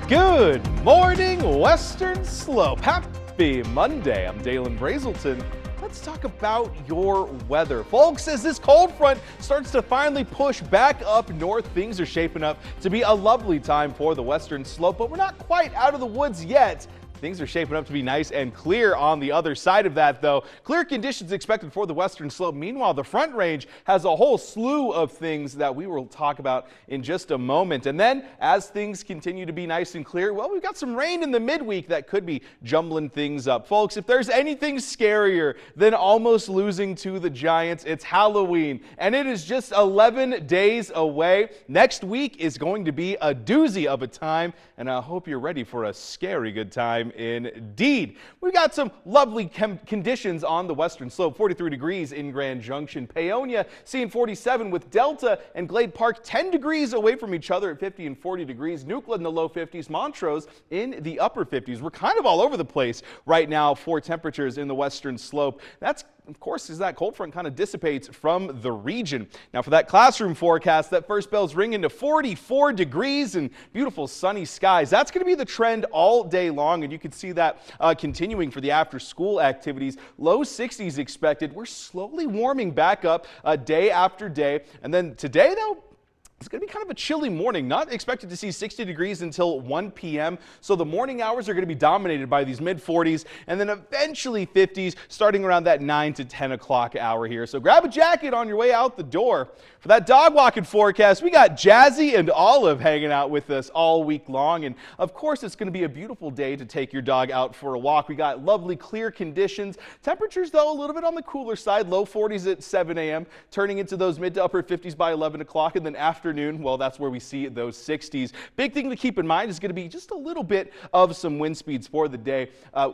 Good morning, Western Slope. Happy Monday. I'm Dalen Brazelton. Let's talk about your weather. Folks, as this cold front starts to finally push back up north, things are shaping up to be a lovely time for the Western Slope, but we're not quite out of the woods yet. Things are shaping up to be nice and clear on the other side of that, though. Clear conditions expected for the Western Slope. Meanwhile, the Front Range has a whole slew of things that we will talk about in just a moment. And then, as things continue to be nice and clear, well, we've got some rain in the midweek that could be jumbling things up. Folks, if there's anything scarier than almost losing to the Giants, it's Halloween. And it is just 11 days away. Next week is going to be a doozy of a time, and I hope you're ready for a scary good time indeed. We've got some lovely conditions on the Western Slope. 43 degrees in Grand Junction. Paonia seeing 47 with Delta and Glade Park 10 degrees away from each other at 50 and 40 degrees. Nucla in the low 50s. Montrose in the upper 50s. We're kind of all over the place right now for temperatures in the Western Slope. That's of course, as that cold front kind of dissipates from the region. Now for that classroom forecast, that first bell's ringing to 44 degrees and beautiful sunny skies. That's going to be the trend all day long, and you can see that continuing for the after-school activities. Low 60s expected. We're slowly warming back up day after day. And then today, though, it's going to be kind of a chilly morning. Not expected to see 60 degrees until 1 p.m. So the morning hours are going to be dominated by these mid-40s and then eventually 50s starting around that 9 to 10 o'clock hour here. So grab a jacket on your way out the door. For that dog walking forecast, we got Jazzy and Olive hanging out with us all week long. And of course, it's going to be a beautiful day to take your dog out for a walk. We got lovely clear conditions. Temperatures, though, a little bit on the cooler side. Low 40s at 7 a.m. turning into those mid to upper 50s by 11 o'clock. And then afternoon, well, that's where we see those 60s. Big thing to keep in mind is going to be just a little bit of some wind speeds for the day.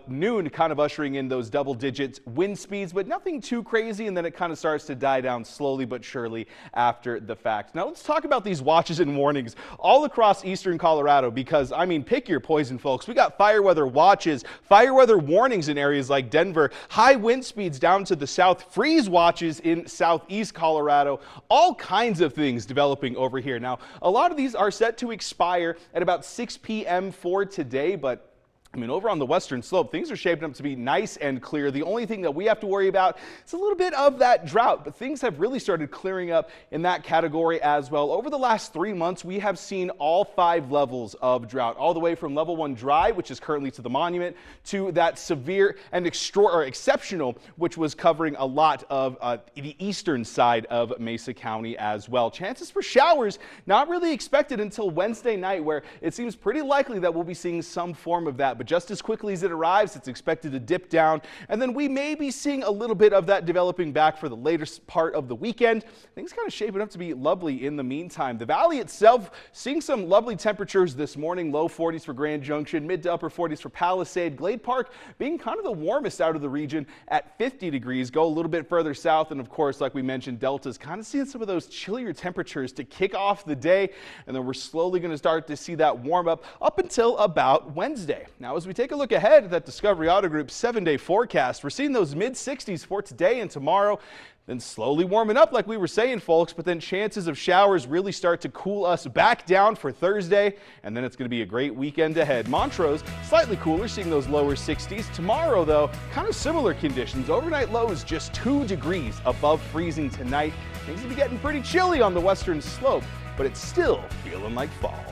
Noon kind of ushering in those double digits wind speeds, but nothing too crazy, and then it kind of starts to die down slowly but surely after the fact. Now let's talk about these watches and warnings all across eastern Colorado, because I mean, pick your poison, folks. We got fire weather watches, fire weather warnings in areas like Denver, high wind speeds down to the south, freeze watches in southeast Colorado, all kinds of things developing over here. Now, a lot of these are set to expire at about 6 p.m. for today, but I mean, over on the Western Slope, things are shaping up to be nice and clear. The only thing that we have to worry about is a little bit of that drought, but things have really started clearing up in that category as well. Over the last 3 months, we have seen all 5 levels of drought, all the way from level 1 dry, which is currently to the monument, to that severe and exceptional, which was covering a lot of the eastern side of Mesa County as well. Chances for showers not really expected until Wednesday night, where it seems pretty likely that we'll be seeing some form of that. But just as quickly as it arrives, it's expected to dip down, and then we may be seeing a little bit of that developing back for the later part of the weekend. Things kind of shaping up to be lovely in the meantime. The valley itself seeing some lovely temperatures this morning. Low 40s for Grand Junction, mid to upper 40s for Palisade. Glade Park being kind of the warmest out of the region at 50 degrees. Go a little bit further south, and of course, like we mentioned, Delta's kind of seeing some of those chillier temperatures to kick off the day, and then we're slowly going to start to see that warm up until about Wednesday. Now, as we take a look ahead at that Discovery Auto Group 7-day forecast, we're seeing those mid-60s for today and tomorrow, then slowly warming up like we were saying, folks, but then chances of showers really start to cool us back down for Thursday, and then it's going to be a great weekend ahead. Montrose, slightly cooler, seeing those lower 60s. Tomorrow, though, kind of similar conditions. Overnight lows just 2 degrees above freezing tonight. Things will be getting pretty chilly on the Western Slope, but it's still feeling like fall.